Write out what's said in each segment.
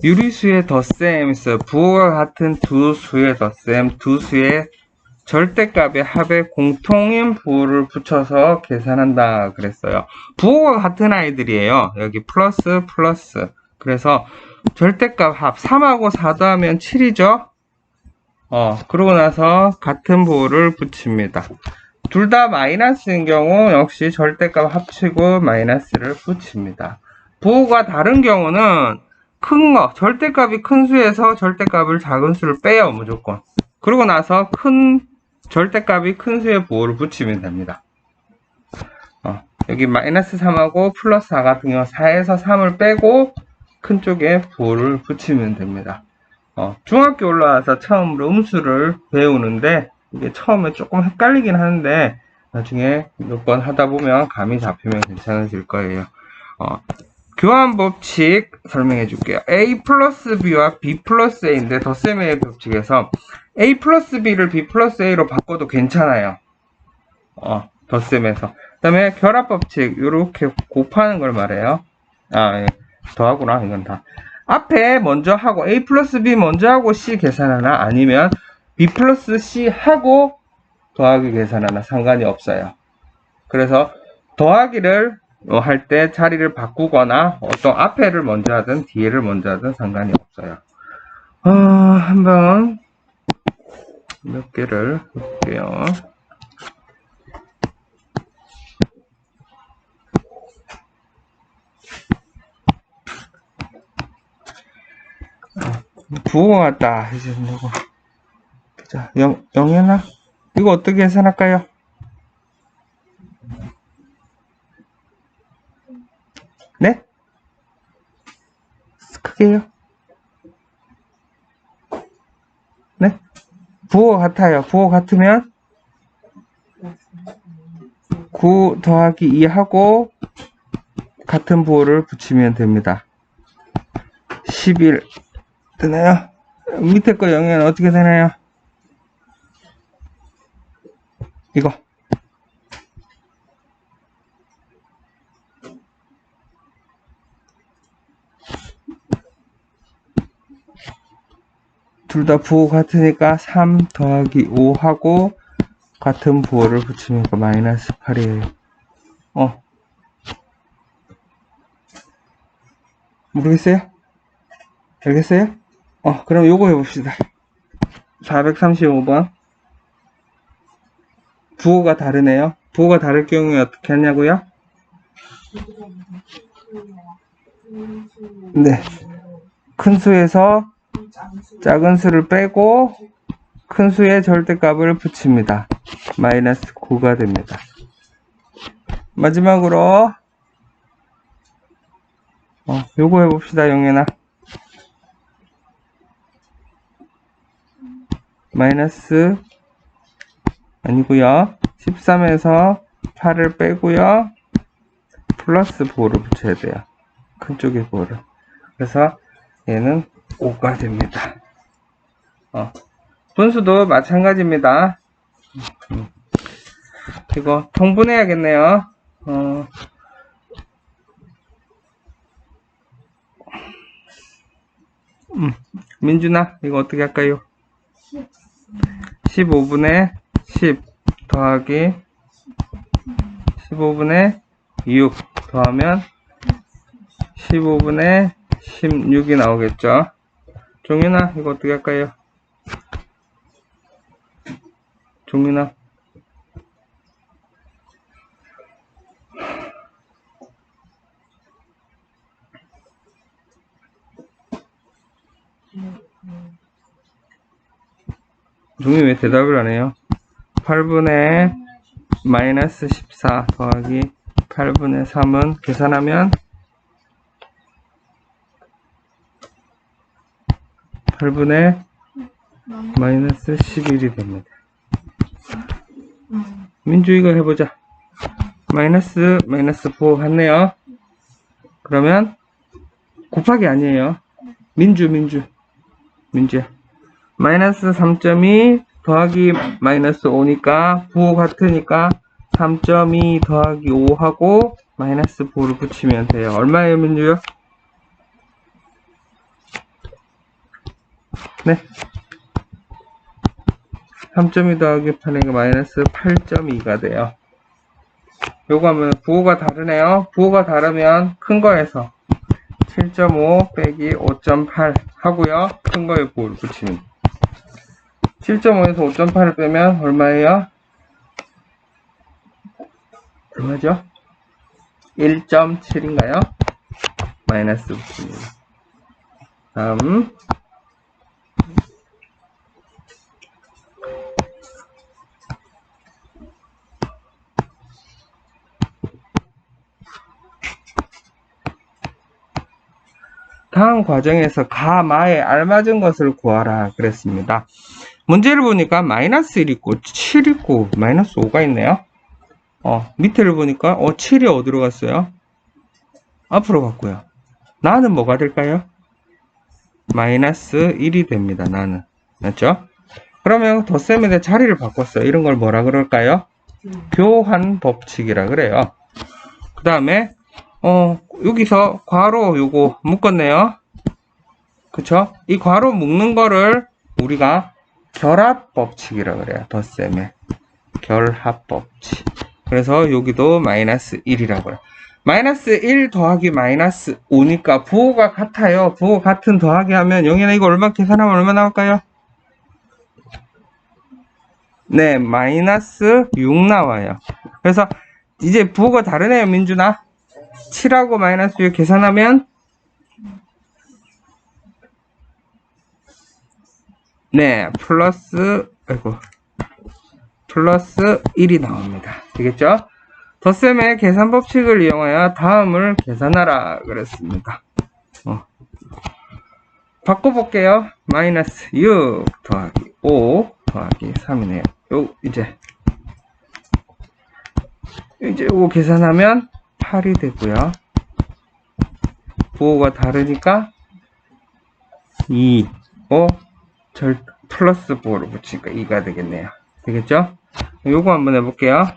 유리수의 덧셈 있어요. 부호가 같은 두 수의 덧셈, 두 수의 절대값의 합에 공통인 부호를 붙여서 계산한다 그랬어요. 부호가 같은 아이들이에요. 여기 플러스 플러스. 그래서 절대값 합 3하고 4 더하면 7이죠. 그러고 나서 같은 부호를 붙입니다. 둘 다 마이너스인 경우 역시 절대값 합치고 마이너스를 붙입니다. 부호가 다른 경우는 큰 거, 절대값이 큰 수에서 절대값을 작은 수를 빼요, 무조건. 그러고 나서 절대값이 큰 수의 부호를 붙이면 됩니다. 여기 마이너스 3하고 플러스 4 같은 경우 4에서 3을 빼고 큰 쪽에 부호를 붙이면 됩니다. 중학교 올라와서 처음으로 음수를 배우는데 이게 처음에 조금 헷갈리긴 하는데 나중에 몇 번 하다 보면 감이 잡히면 괜찮아질 거예요. 교환 법칙 설명해 줄게요. A 플러스 B와 B 플러스 A인데 덧셈의 법칙에서 A 플러스 B를 B 플러스 A로 바꿔도 괜찮아요. 덧셈에서. 그 다음에 결합 법칙 이렇게 곱하는 걸 말해요. 예. 더하구나 이건 다. 앞에 먼저 하고 A 플러스 B 먼저 하고 C 계산하나 아니면 B 플러스 C 하고 더하기 계산하나 상관이 없어요. 그래서 더하기를 할 때 자리를 바꾸거나 어떤 앞에를 먼저 하든 뒤에를 먼저 하든 상관이 없어요. 한번 몇 개를 볼게요. 부호가 같다. 이제 누구? 자, 영현아, 이거 어떻게 계산할까요? 네? 크게요? 네? 부호 같아요. 부호 같으면 9 더하기 2 하고 같은 부호를 붙이면 됩니다. 11 되나요? 밑에 거 영현 어떻게 되나요? 이거 둘 다 부호 같으니까 3 더하기 5 하고 같은 부호를 붙이면 마이너스 8이에요. 모르겠어요? 알겠어요? 그럼 요거 해봅시다. 435번. 부호가 다르네요. 부호가 다를 경우에 어떻게 하냐고요? 네. 큰 수에서 작은 수를 빼고 큰 수의 절대값을 붙입니다. 마이너스 9가 됩니다. 마지막으로 요거 해봅시다. 영현아. 마이너스 아니고요. 13에서 8을 빼고요. 플러스 부호를 붙여야 돼요. 큰 쪽의 부호를. 그래서 얘는 5가 됩니다. 분수도 마찬가지입니다. 이거 통분해야겠네요. 민준아, 이거 어떻게 할까요? 15분의 10 더하기 15분의 6 더하면 15분의 16이 나오겠죠. 종윤아, 이거 어떻게 할까요? 종윤아. 종윤 왜 대답을 안 해요? 8분의 마이너스 14 더하기 8분의 3은 계산하면 8분의 마이너스 11이 됩니다. 민주 이거 해보자. 마이너스 4 같네요. 그러면 곱하기 아니에요. 민주야. 마이너스 3.2 더하기 마이너스 5니까 부호 같으니까 3.2 더하기 5 하고 마이너스 4를 붙이면 돼요. 얼마예요, 민주요? 네. 3.2 더하기 8이니까 마이너스 8.2가 돼요. 요거 하면 부호가 다르네요. 부호가 다르면 큰 거에서 7.5 빼기 5.8 하고요. 큰 거에 부호를 붙이는 7.5에서 5.8을 빼면 얼마예요? 얼마죠? 1.7인가요? 마이너스 붙입니다. 다음 다음 과정에서 가, 마에 알맞은 것을 구하라 그랬습니다. 문제를 보니까 마이너스 1 있고 7 있고 마이너스 5가 있네요. 밑에를 보니까 7이 어디로 갔어요? 앞으로 갔고요. 나는 뭐가 될까요? 마이너스 1이 됩니다. 나는. 맞죠? 그러면 덧셈에 자리를 바꿨어요. 이런 걸 뭐라 그럴까요? 교환 법칙이라 그래요. 그 다음에 여기서 괄호 요거 묶었네요. 그쵸? 이 괄호 묶는 거를 우리가 결합 법칙이라 그래요. 덧셈에 결합 법칙. 그래서 여기도 마이너스 1이라고 해요. 마이너스 1 더하기 마이너스 5니까 부호가 같아요. 부호 같은 더하기 하면 영현아 이거 얼마 계산하면 얼마 나올까요? 네, 마이너스 6 나와요. 그래서 이제 부호가 다르네요, 민준아. 7하고 마이너스 6 계산하면 네, 플러스 1이 나옵니다. 되겠죠? 덧셈의 계산 법칙을 이용하여 다음을 계산하라 그랬습니다. 바꿔볼게요. 마이너스 6 더하기 5 더하기 3이네요. 이제 요거 계산하면 8이 되고요. 부호가 다르니까 2, 5, 플러스 부호를 붙이니까 2가 되겠네요. 되겠죠? 요거 한번 해볼게요.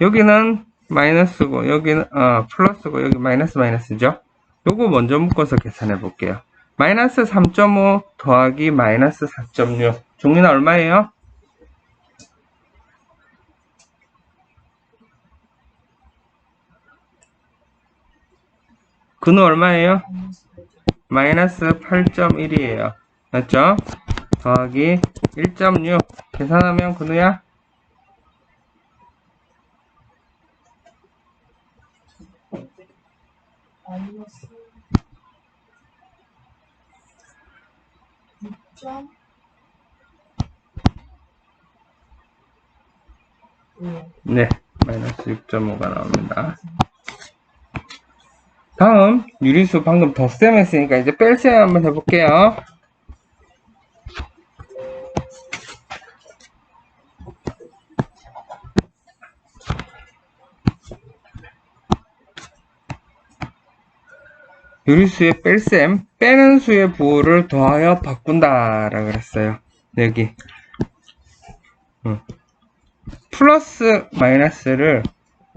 여기는 마이너스고, 여기는, 플러스고, 여기 마이너스죠? 요거 먼저 묶어서 계산해 볼게요. 마이너스 3.5 더하기 마이너스 4.6. 종류는 얼마예요? 근은 얼마예요? 마이너스 8.1이에요. 맞죠? 더하기 1.6. 계산하면 근우야? 마이너스 6.5. 네, 마이너스 6.5가 나옵니다. 다음 유리수 방금 덧셈 했으니까 이제 뺄셈 한번 해볼게요. 유리수의 뺄셈, 빼는 수의 부호를 더하여 바꾼다 라고 그랬어요. 여기 플러스 마이너스를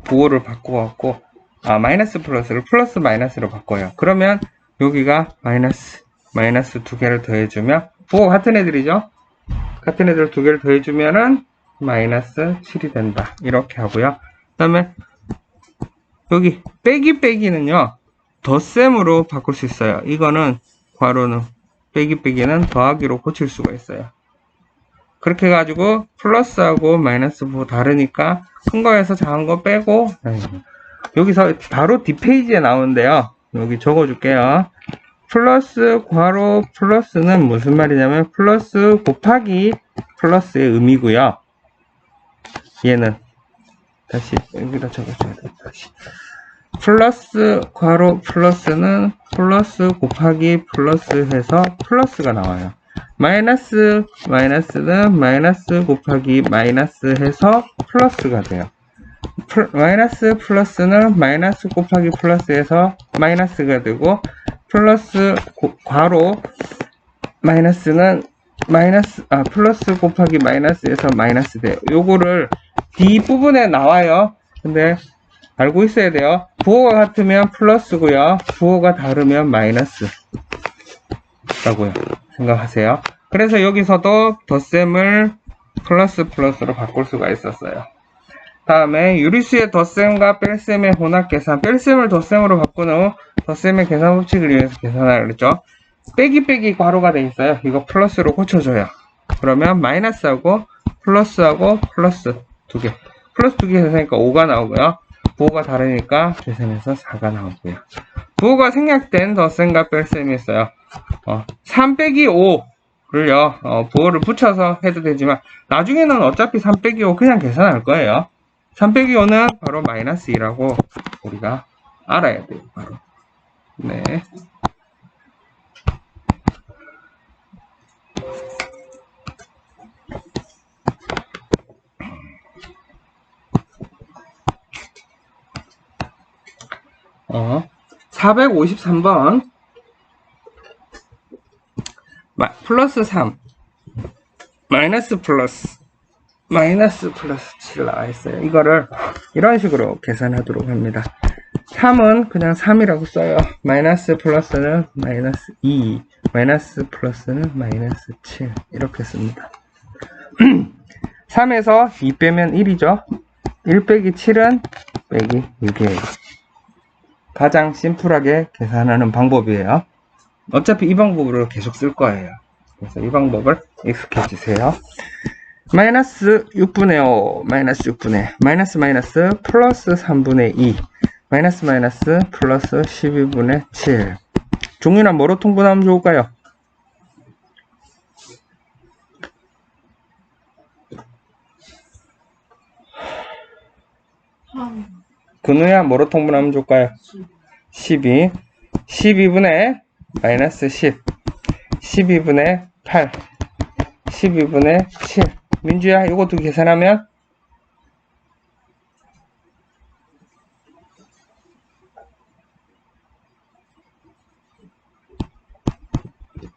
부호를 바꿔갖고 마이너스 플러스를 플러스 마이너스로 바꿔요. 그러면 여기가 마이너스 두 개를 더해주면 부호가 같은 애들이죠. 같은 애들 두 개를 더해주면은 마이너스 7이 된다. 이렇게 하고요. 그 다음에 여기 빼기는요 덧셈으로 바꿀 수 있어요. 이거는 괄호는 빼기는 더하기로 고칠 수가 있어요. 그렇게 해가지고 플러스하고 마이너스 부호 다르니까 큰 거에서 작은 거 빼고 여기서 바로 뒷페이지에 나오는데요. 여기 적어줄게요. 플러스 괄호 플러스는 무슨 말이냐면 플러스 곱하기 플러스의 의미고요. 얘는 다시 여기다 적어줘야 돼. 다시 플러스 괄호 플러스는 플러스 곱하기 플러스 해서 플러스가 나와요. 마이너스는 마이너스 곱하기 마이너스 해서 플러스가 돼요. 마이너스 플러스는 마이너스 곱하기 플러스 해서 마이너스가 되고 플러스 괄호 마이너스는 플러스 곱하기 마이너스에서 마이너스 돼요. 요거를 뒷부분에 나와요. 근데 알고 있어야 돼요. 부호가 같으면 플러스고요. 부호가 다르면 마이너스 라고요. 생각하세요. 그래서 여기서도 덧셈을 플러스 플러스로 바꿀 수가 있었어요. 다음에 유리수의 덧셈과 뺄셈의 혼합 계산. 뺄셈을 덧셈으로 바꾼 후 덧셈의 계산 법칙을 이용해서 계산하라 그랬죠. 빼기 빼기 괄호가 돼 있어요. 이거 플러스로 고쳐줘요. 그러면 마이너스하고 플러스하고 플러스 두 개. 플러스 두 개 계산하니까 5가 나오고요. 부호가 다르니까 계산해서 4가 나오고요. 부호가 생략된 덧셈과 뺄셈이 있어요. 3 빼기 5를요, 부호를 붙여서 해도 되지만, 나중에는 어차피 3 빼기 5 그냥 계산할 거예요. 3 빼기 5는 바로 마이너스 2라고 우리가 알아야 돼요, 바로. 네. 어, 453번. 플러스 3. 마이너스 플러스 7 나와 있어요. 이거를 이런 식으로 계산하도록 합니다. 3은 그냥 3이라고 써요. 마이너스 플러스는 마이너스 2, 마이너스 플러스는 마이너스 7 이렇게 씁니다. 3에서 2 빼면 1이죠. 1 빼기 7은 빼기 6이에요. 가장 심플하게 계산하는 방법이에요. 어차피 이 방법으로 계속 쓸 거예요. 그래서 이 방법을 익숙해지세요. 마이너스 6분의 5, 마이너스 6분의, 마이너스 마이너스 플러스 3분의 2, 마이너스 마이너스 플러스 12분의 7. 종류는 뭐로 통분하면 좋을까요? 근우야 뭐로 통분하면 좋을까요? 12. 12분의 마이너스 10. 12분의 8. 12분의 7. 민주야, 이것도 계산하면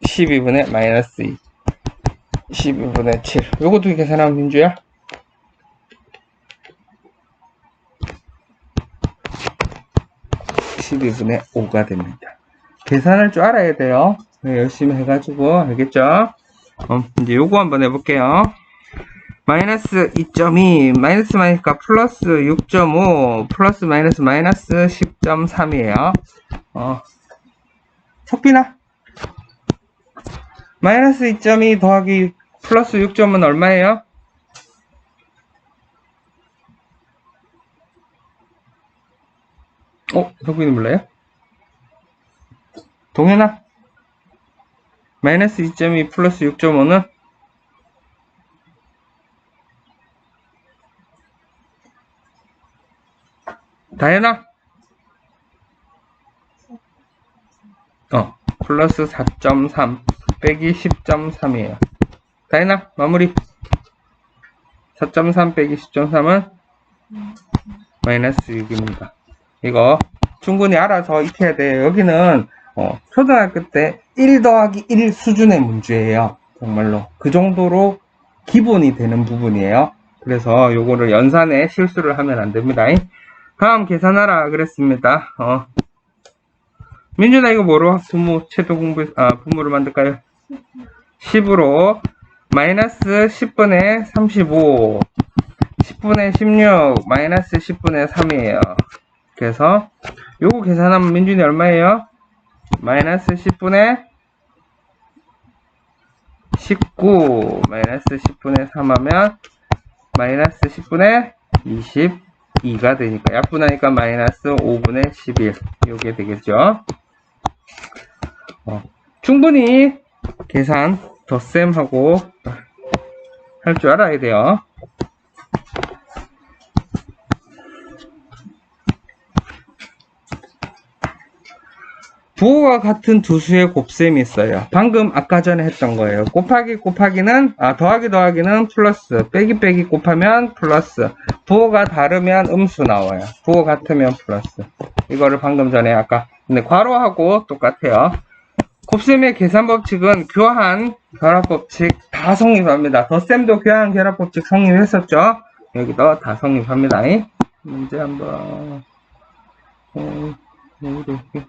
12분의 마이너스 2. 12분의 7. 이것도 계산하면 민주야? 12분의 5가 됩니다. 계산할 줄 알아야 돼요. 열심히 해가지고, 알겠죠? 이제 요거 한번 해볼게요. 마이너스 2.2, 마이너스 마이너스가 플러스 6.5, 플러스 마이너스 마이너스 10.3이에요. 석빈아. 마이너스 2.2 더하기 플러스 6.5는 얼마예요? 석빈이 몰라요? 동현아. 마이너스 2.2 플러스 6.5는 다현아. 플러스 4.3 빼기 10.3이에요. 다현아, 마무리. 4.3 빼기 10.3은 마이너스 6입니다. 이거 충분히 알아서 익혀야 돼요. 여기는 초등학교 때 1 더하기 1 수준의 문제예요. 정말로 그 정도로 기본이 되는 부분이에요. 그래서 요거를 연산에 실수를 하면 안 됩니다. 다음 계산하라 그랬습니다. 민준아, 이거 뭐로 분모 최소 분모를 만들까요? 10으로 마이너스 10분의 35, 10분의 16, 마이너스 10분의 3이에요. 그래서 요거 계산하면 민준이 얼마예요? 마이너스 10분의 19, 마이너스 10분의 3 하면 마이너스 10분의 22가 되니까 약분하니까 마이너스 5분의 11 요게 되겠죠. 충분히 계산 덧셈하고 할 줄 알아야 돼요. 부호가 같은 두 수의 곱셈이 있어요. 방금 아까 전에 했던 거예요. 곱하기 곱하기는 더하기 더하기는 플러스, 빼기 빼기 곱하면 플러스, 부호가 다르면 음수 나와요. 부호 같으면 플러스. 이거를 방금 전에 아까 근데 괄호하고 똑같아요. 곱셈의 계산 법칙은 교한 결합법칙 다 성립합니다. 덧셈도 교한 결합법칙 성립했었죠. 여기도 다 성립합니다. 문제 한번 이렇게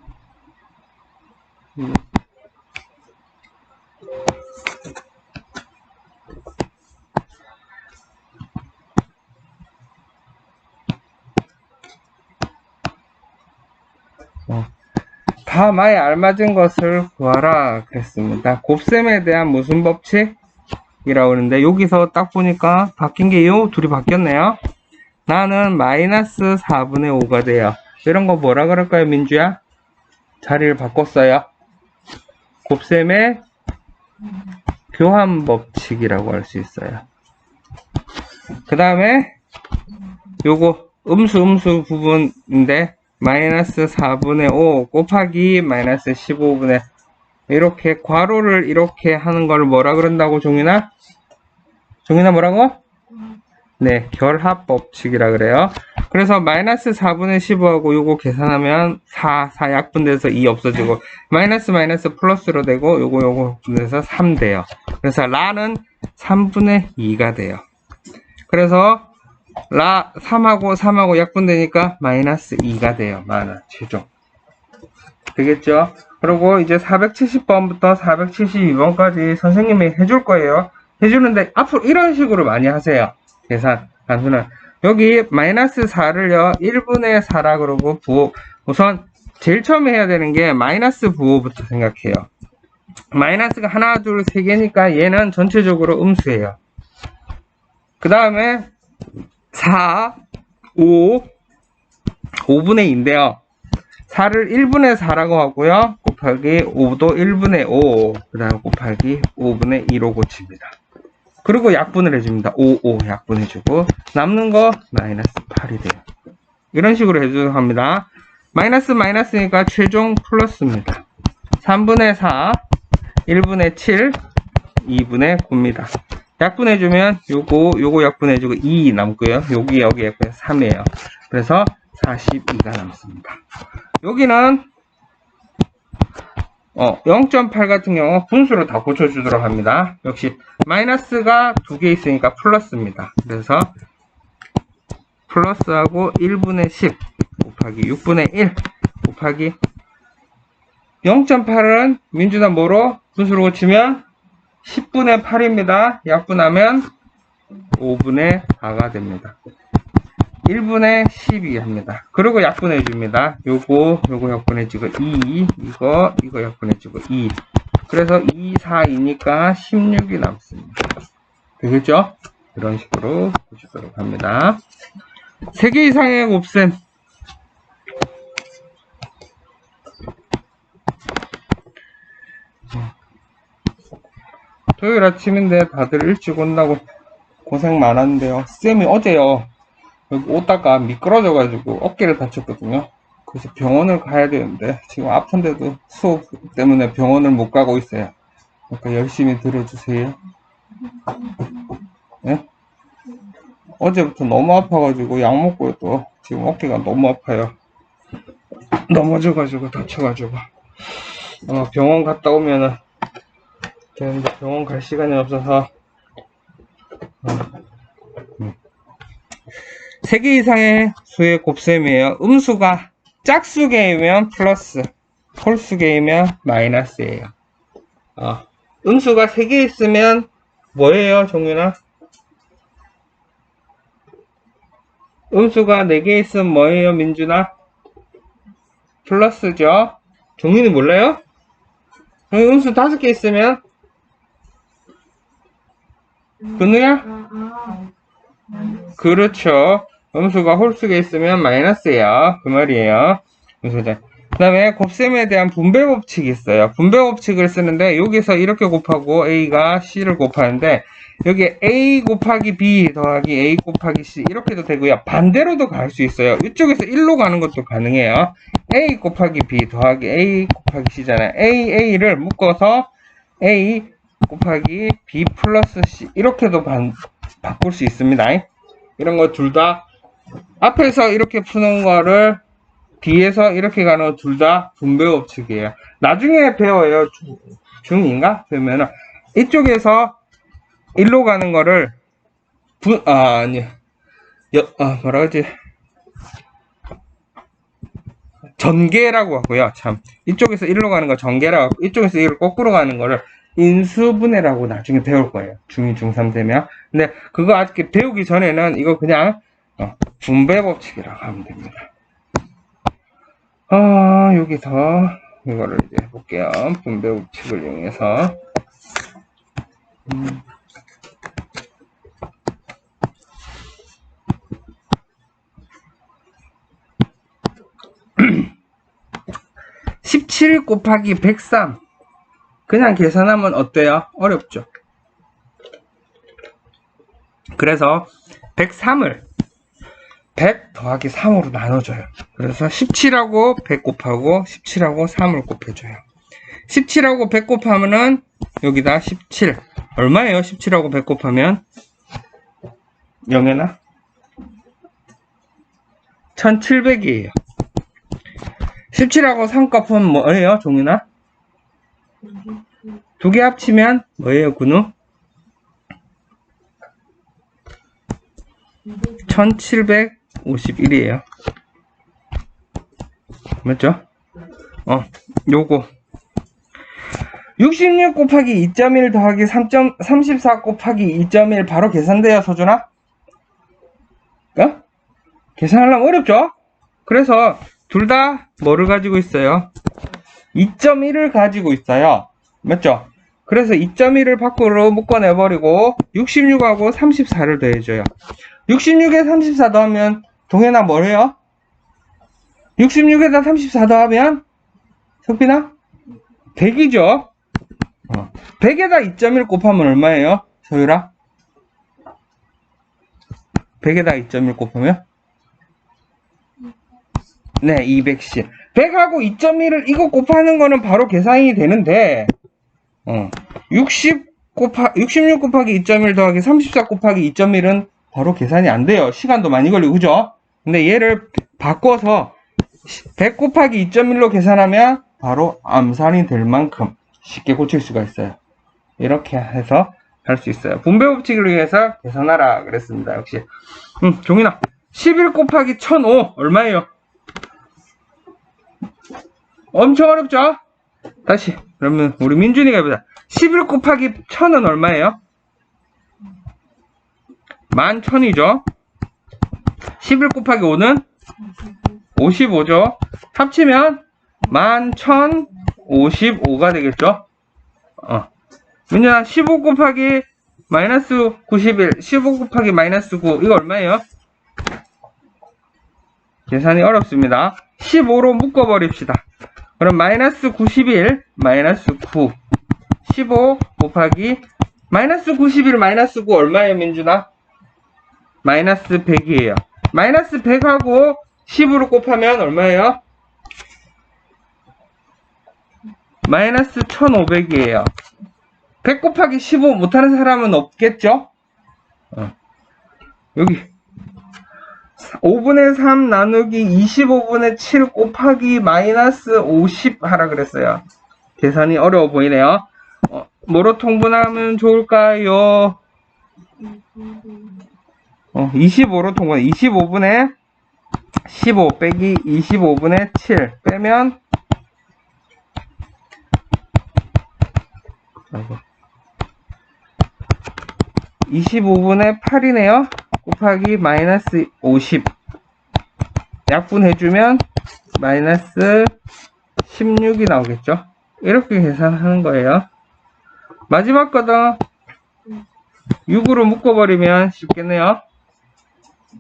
다 마에 알맞은 것을 구하라 그랬습니다. 곱셈에 대한 무슨 법칙이라고 하는데 여기서 딱 보니까 바뀐 게 요 둘이 바뀌었네요. 나는 마이너스 4분의 5가 돼요. 이런 거 뭐라 그럴까요, 민주야? 자리를 바꿨어요. 곱셈의 교환 법칙이라고 할 수 있어요. 그 다음에 요거 음수 부분인데 마이너스 4분의 5 곱하기 마이너스 15분의 이렇게 괄호를 이렇게 하는 걸 뭐라 그런다고 종윤아? 종윤아 뭐라고? 네, 결합 법칙이라 그래요. 그래서 마이너스 4분의 15하고 요거 계산하면 4 약분돼서 2 없어지고 마이너스 플러스로 되고 요거 분해서 3 돼요. 그래서 라는 3분의 2가 돼요. 그래서 라 3하고 약분되니까 마이너스 2가 돼요. 최종. 되겠죠? 그리고 이제 470번부터 472번까지 선생님이 해줄 거예요. 해주는데 앞으로 이런 식으로 많이 하세요. 계산, 단순은. 여기 마이너스 4를요, 1분의 4라 그러고 부호. 우선 제일 처음에 해야 되는 게 마이너스 부호부터 생각해요. 마이너스가 하나, 둘, 세 개니까 얘는 전체적으로 음수예요. 그 다음에 4, 5분의 2인데요. 4를 1분의 4라고 하고요. 곱하기 5도 1분의 5. 그 다음 곱하기 5분의 2로 고칩니다. 그리고 약분을 해줍니다. 5 약분해주고 남는 거 마이너스 8이 돼요. 이런 식으로 해주도록 합니다. 마이너스니까 최종 플러스입니다. 3분의 4, 1분의 7, 2분의 9입니다. 약분해주면 요거 약분해주고 2 남고요. 여기에 3이에요. 그래서 42가 남습니다. 여기는 0.8 같은 경우 분수로 다 고쳐주도록 합니다. 역시 마이너스가 2개 있으니까 플러스입니다. 그래서 플러스하고 1분의 10 곱하기 6분의 1 곱하기 0.8은 민주나 뭐로 분수로 고치면 10분의 8입니다. 약분하면 5분의 4가 됩니다. 1분의 12 합니다. 그리고 약분해줍니다. 요거 약분해주고 2, 이거 약분해주고 2. 그래서 2, 4, 2니까 16이 남습니다. 되겠죠? 이런 식으로 보시도록 합니다. 3개 이상의 곱셈. 토요일 아침인데 다들 일찍 온다고 고생 많았는데요. 쌤이 어제요. 여기 오다가 미끄러져가지고 어깨를 다쳤거든요. 그래서 병원을 가야 되는데 지금 아픈데도 수업 때문에 병원을 못 가고 있어요. 그러니까 열심히 들어주세요. 네? 어제부터 너무 아파가지고 약 먹고 또 지금 어깨가 너무 아파요. 넘어져가지고 다쳐가지고 병원 갔다 오면은 되는데 병원 갈 시간이 없어서 3개 이상의 수의 곱셈이에요. 음수가 짝수 개이면 플러스, 홀수 개이면 마이너스예요. 음수가 3개 있으면 뭐예요, 종윤아? 음수가 4개 있으면 뭐예요, 민준아? 플러스죠. 종윤이 몰라요? 음수 5개 있으면 근우야? 그렇죠. 음수가 홀수가 있으면 마이너스예요. 그 말이에요. 그 다음에 곱셈에 대한 분배 법칙이 있어요. 분배 법칙을 쓰는데 여기서 이렇게 곱하고 A가 C를 곱하는데 여기 A 곱하기 B 더하기 A 곱하기 C 이렇게도 되고요. 반대로도 갈 수 있어요. 이쪽에서 1로 가는 것도 가능해요. A 곱하기 B 더하기 A 곱하기 C잖아요. A를 묶어서 A 곱하기 B 플러스 C 이렇게도 바꿀 수 있습니다. 이런 거 둘 다 앞에서 이렇게 푸는 거를 뒤에서 이렇게 가는 거 둘 다 분배 법칙이에요. 나중에 배워요. 중2인가? 그러면은 이쪽에서 1로 가는 거를 뭐라 그러지? 전개라고 하고요. 참 이쪽에서 1로 가는 거 전개라고 하고 이쪽에서 1로 거꾸로 가는 거를 인수분해라고 나중에 배울 거예요. 중2, 중3 되면. 근데 그거 아직 배우기 전에는 이거 그냥 분배 법칙이라고 하면 됩니다. 여기서 이거를 이제 해볼게요. 분배 법칙을 이용해서. 17 곱하기 103. 그냥 계산하면 어때요? 어렵죠? 그래서 103을 100 더하기 3으로 나눠줘요. 그래서 17하고 100 곱하고 17하고 3을 곱해줘요. 17하고 100 곱하면은 여기다 17. 얼마예요? 17하고 100 곱하면? 영애나? 1700이에요. 17하고 3 곱하면 뭐예요? 종윤아? 두 개 합치면 뭐예요? 근우? 1751이에요. 맞죠? 요거 66 곱하기 2.1 더하기 34 곱하기 2.1 바로 계산돼요, 서준아? 계산하려면 어렵죠? 그래서 둘 다 뭐를 가지고 있어요? 2.1을 가지고 있어요. 맞죠? 그래서 2.1을 밖으로 묶어내버리고 66하고 34를 더해줘요. 66에 34 더하면 동현아 뭐래요? 66에다 34 더하면 석빈아? 100이죠? 100에다 2.1 곱하면 얼마예요? 소율아? 100에다 2.1 곱하면? 네, 210. 100하고 2.1을 이거 곱하는 거는 바로 계산이 되는데 66 곱하기 2.1 더하기 34 곱하기 2.1은 바로 계산이 안 돼요. 시간도 많이 걸리고, 그죠? 근데 얘를 바꿔서 100 곱하기 2.1로 계산하면 바로 암산이 될 만큼 쉽게 고칠 수가 있어요. 이렇게 해서 할 수 있어요. 분배 법칙을 위해서 계산하라 그랬습니다. 역시. 종인아, 11 곱하기 1005 얼마예요? 엄청 어렵죠? 다시 그러면 우리 민준이가 해보자. 11 곱하기 1000은 얼마예요? 11,000이죠. 11 곱하기 5는 55죠. 합치면 11,055가 되겠죠. 민준아, 15 곱하기 마이너스 91, 15 곱하기 마이너스 9 이거 얼마예요? 계산이 어렵습니다. 15로 묶어버립시다. 그럼 마이너스 91, 마이너스 9, 15 곱하기 마이너스 91, 마이너스 9 얼마예요, 민준아? 마이너스 100이에요. 마이너스 100하고 10으로 곱하면 얼마예요? 마이너스 1500이에요. 100 곱하기 15 못하는 사람은 없겠죠? 여기 5분의 3 나누기 25분의 7 곱하기 마이너스 50 하라 그랬어요. 계산이 어려워 보이네요. 뭐로 통분하면 좋을까요? 25로 통분. 25분의 15 빼기 25분의 7 빼면 25분의 8이네요. 곱하기 마이너스 50 약분해주면 마이너스 16이 나오겠죠. 이렇게 계산하는 거예요. 마지막 거도 6으로 묶어버리면 쉽겠네요.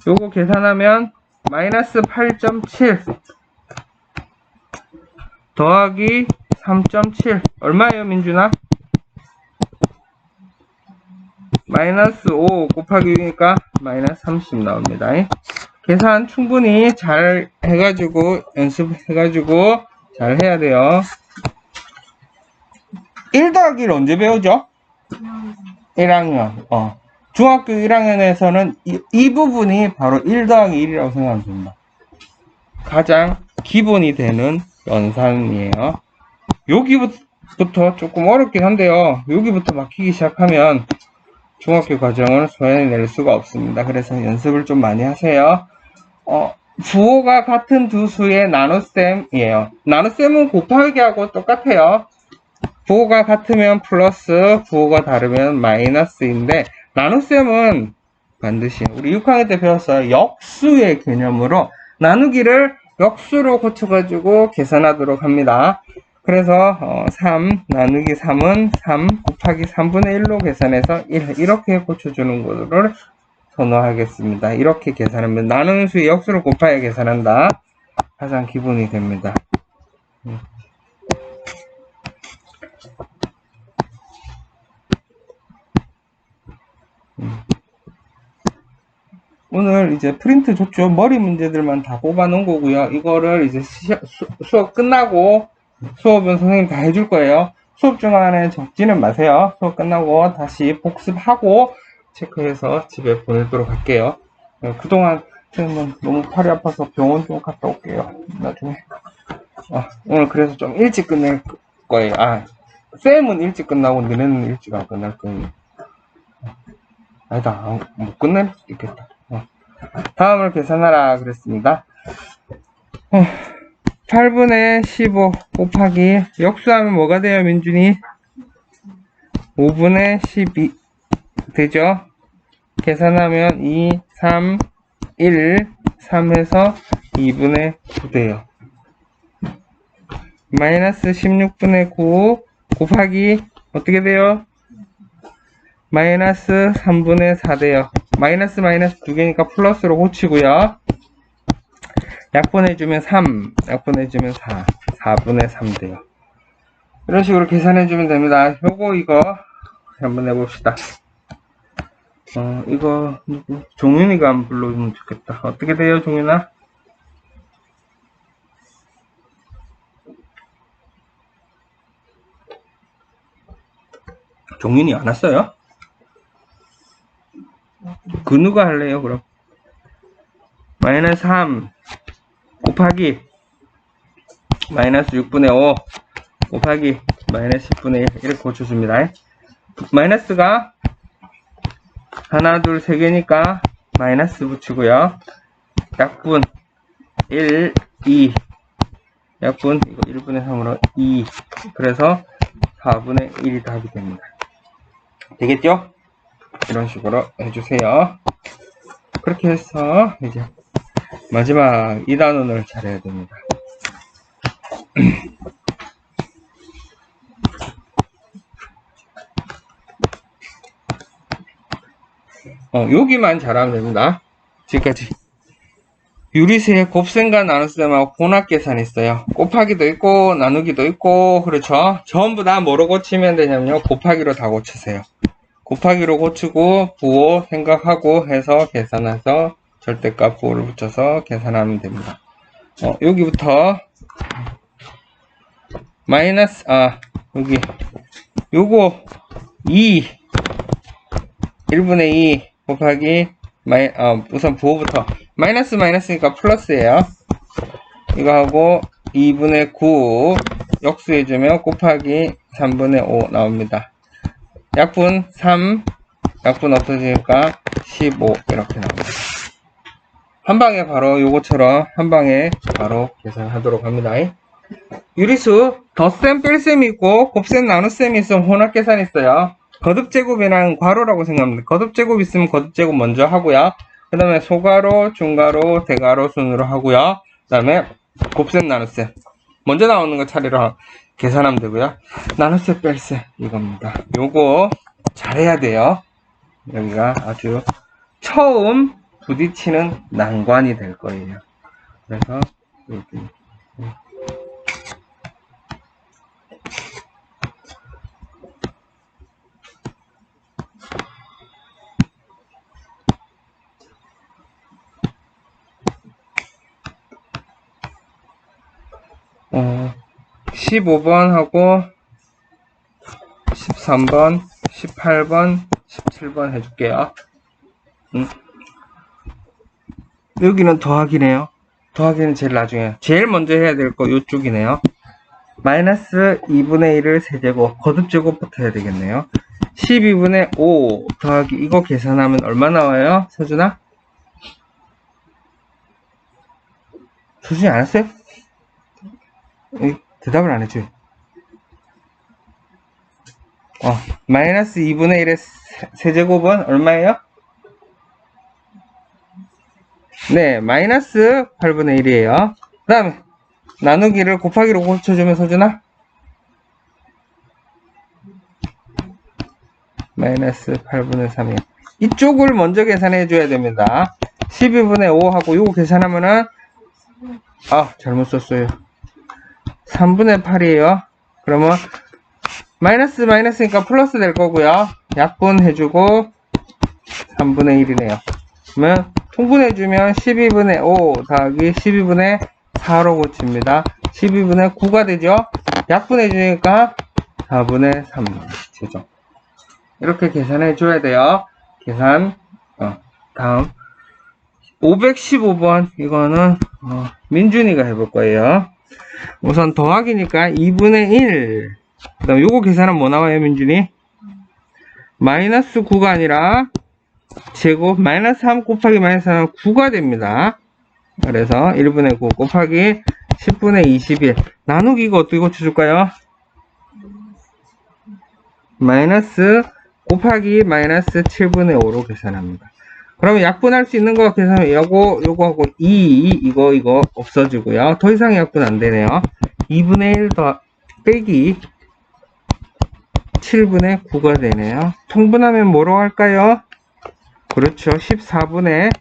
요거 계산하면 마이너스 8.7 더하기 3.7 얼마예요, 민준아? 마이너스 5 곱하기 6이니까 마이너스 30 나옵니다. 계산 충분히 잘 해가지고 연습해가지고 잘 해야 돼요. 1 더하기를 언제 배우죠? 1학년. 중학교 1학년에서는 이 부분이 바로 1 더하기 1이라고 생각하면 됩니다. 가장 기본이 되는 연산이에요. 여기부터 조금 어렵긴 한데요. 여기부터 막히기 시작하면 중학교 과정을 소화해낼 수가 없습니다. 그래서 연습을 좀 많이 하세요. 부호가 같은 두 수의 나눗셈이에요. 나눗셈은 곱하기하고 똑같아요. 부호가 같으면 플러스, 부호가 다르면 마이너스인데 나눗셈은 반드시 우리 6학년 때 배웠어요. 역수의 개념으로 나누기를 역수로 고쳐가지고 계산하도록 합니다. 그래서 3 나누기 3은 3 곱하기 3분의 1로 계산해서 1 이렇게 고쳐주는 거를 선호하겠습니다. 이렇게 계산하면 나누는 수의 역수를 곱하여 계산한다. 가장 기본이 됩니다. 오늘 이제 프린트 줬죠. 머리 문제들만 다 뽑아 놓은 거고요. 이거를 이제 수업 끝나고 수업은 선생님 다 해줄 거예요. 수업 중간에 적지는 마세요. 수업 끝나고 다시 복습하고 체크해서 집에 보내도록 할게요. 그동안 선생님은 너무 팔이 아파서 병원 좀 갔다 올게요. 나중에. 오늘 그래서 좀 일찍 끝낼 거예요. 쌤은 일찍 끝나고 너네는 일찍 안 끝날 거예요. 아니다, 못 끝낼 수도 있겠다. 다음을 계산하라 그랬습니다. 8분의 15 곱하기 역수하면 뭐가 돼요, 민준이? 5분의 12 되죠? 계산하면 2, 3, 1, 3에서 2분의 9 돼요. 마이너스 16분의 9 곱하기 어떻게 돼요? 마이너스 3분의 4 돼요. 마이너스 두 개니까 플러스로 고치고요. 약분해주면 3, 약분해주면 4, 4분의 3 돼요. 이런 식으로 계산해주면 됩니다. 이거 한번 해봅시다. 이거 종윤이가 한번 불러주면 좋겠다. 어떻게 돼요, 종윤아? 종윤이 안 왔어요? 그 누가 할래요, 그럼? 마이너스 3 곱하기 마이너스 6분의 5 곱하기 마이너스 10분의 1 이렇게 고쳐줍니다. 마이너스가 하나, 둘, 세 개니까 마이너스 붙이고요. 약분 1, 2 약분 이거 1분의 3으로 2 그래서 4분의 1이 답이 됩니다. 되겠죠? 이런 식으로 해주세요. 그렇게 해서 이제 마지막 2단원을 잘해야 됩니다. 여기만 잘하면 됩니다. 지금까지 유리수의 곱셈과 나눗셈하고 혼합계산이 있어요. 곱하기도 있고 나누기도 있고 그렇죠. 전부 다 뭐로 고치면 되냐면요, 곱하기로 다 고치세요. 곱하기로 고치고 부호 생각하고 해서 계산해서 절대값 부호를 붙여서 계산하면 됩니다. 여기부터 마이너스 여기 요거 1분의 2 곱하기 우선 부호부터 마이너스니까 플러스예요. 이거 하고 2분의 9 역수해주면 곱하기 3분의 5 나옵니다. 약분 3 약분 없어지니까 15 이렇게 나옵니다. 한방에 바로 요거처럼 한방에 바로 계산하도록 합니다. 유리수 덧셈 뺄셈이 있고 곱셈 나눗셈이 있으면 혼합계산이 있어요. 거듭제곱이랑 괄호라고 생각합니다. 거듭제곱 있으면 거듭제곱 먼저 하고요. 그 다음에 소괄호, 중괄호, 대괄호 순으로 하고요. 그 다음에 곱셈 나눗셈 먼저 나오는 거 차례로 계산하면 되고요. 나눗셈 뺄셈 이겁니다. 요거 잘해야 돼요. 여기가 아주 처음 부딪히는 난관이 될 거예요. 그래서 여기 어, 15번 하고 13번, 18번, 17번 해줄게요. 여기는 더하기네요. 더하기는 제일 나중에. 제일 먼저 해야 될 거 이쪽이네요. 마이너스 2분의 1을 세제곱, 거듭제곱부터 해야 되겠네요. 12분의 5 더하기 이거 계산하면 얼마 나와요? 서준아? 서준이 안 했어요? 대답을 안 해줘요. 마이너스 2분의 1의 세제곱은 얼마예요? 네, 마이너스 8분의 1이에요. 그 다음에 나누기를 곱하기로 고쳐주면 서준아 마이너스 8분의 3이요. 이쪽을 먼저 계산해 줘야 됩니다. 12분의 5 하고 요거 계산하면은 잘못 썼어요. 3분의 8이에요. 그러면 마이너스니까 플러스 될 거고요. 약분해주고 3분의 1이네요. 그러면 통분해주면 12분의 5 더하기 12분의 4로 고칩니다. 12분의 9가 되죠. 약분해주니까 4분의 3 제죠. 이렇게 계산해줘야 돼요. 계산 다음 515번 이거는 민준이가 해볼 거예요. 우선 더하기니까 2분의 1 그 다음 요거 계산은 뭐 나와요 민준이? 마이너스 9가 아니라 제곱 마이너스 3 곱하기 마이너스 3은 9가 됩니다. 그래서 1분의 9 곱하기 10분의 21 나누기 이거 어떻게 고쳐줄까요? 마이너스 곱하기 마이너스 7분의 5로 계산합니다. 그러면 약분할 수 있는 거 계산하면 요거하고 이거 없어지고요. 더 이상 약분 안 되네요. 2분의 1 더 빼기 7분의 9가 되네요. 통분하면 뭐로 할까요? 그렇죠. 14분의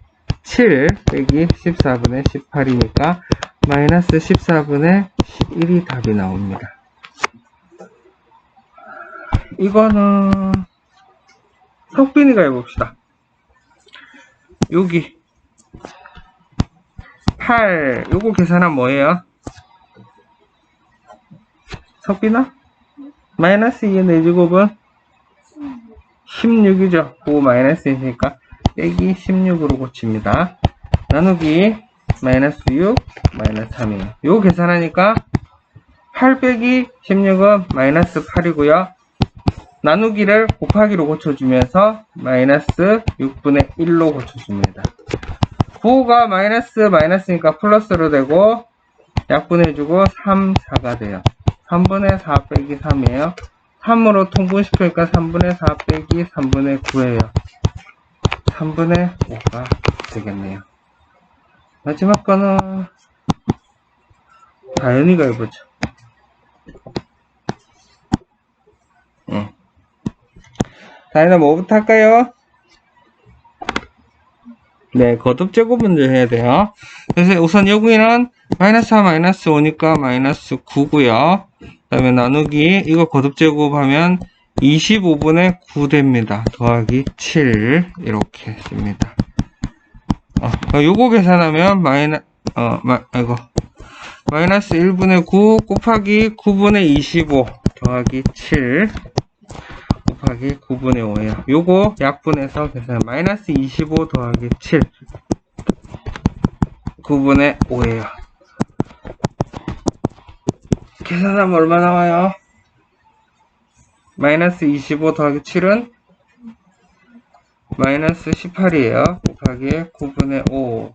7 빼기 14분의 18이니까 마이너스 14분의 11이 답이 나옵니다. 이거는 석빈이가 해봅시다. 여기 8 요거 계산하면 뭐예요? 석빈아? 마이너스 2의 4제곱은 16이죠. 9 마이너스 2니까 빼기 16으로 고칩니다. 나누기 마이너스 6 마이너스 3이에요. 요거 계산하니까 8 빼기 16은 마이너스 8이고요. 나누기를 곱하기로 고쳐주면서 마이너스 6분의 1로 고쳐줍니다. 9가 마이너스니까 플러스로 되고 약분해주고 3, 4가 돼요. 3분의 4 빼기 3이에요. 3으로 통분시키니까 3분의 4 빼기 3분의 9예요. 3분의 5가 되겠네요. 마지막 거는 다현이가 해보죠. 다현아 뭐부터 할까요? 네, 거듭제곱 먼저 해야 돼요. 그래서 우선 여기는 마이너스 4 마이너스 5니까 마이너스 9고요. 그 다음에 나누기 이거 거듭제곱하면 25분의 9 됩니다. 더하기 7 이렇게 씁니다. 요거 계산하면 마이너스 1분의 9 곱하기 9분의 25 더하기 7 곱하기 9분의 5예요. 요거 약분해서 계산 마이너스 25 더하기 7 9분의 5예요. 계산하면 얼마 나와요? 마이너스 25 더하기 7은 마이너스 18이에요. 곱하기 9분의 5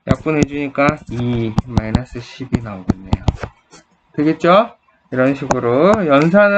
약분해주니까 2 마이너스 10이 나오겠네요. 되겠죠? 이런 식으로 연산은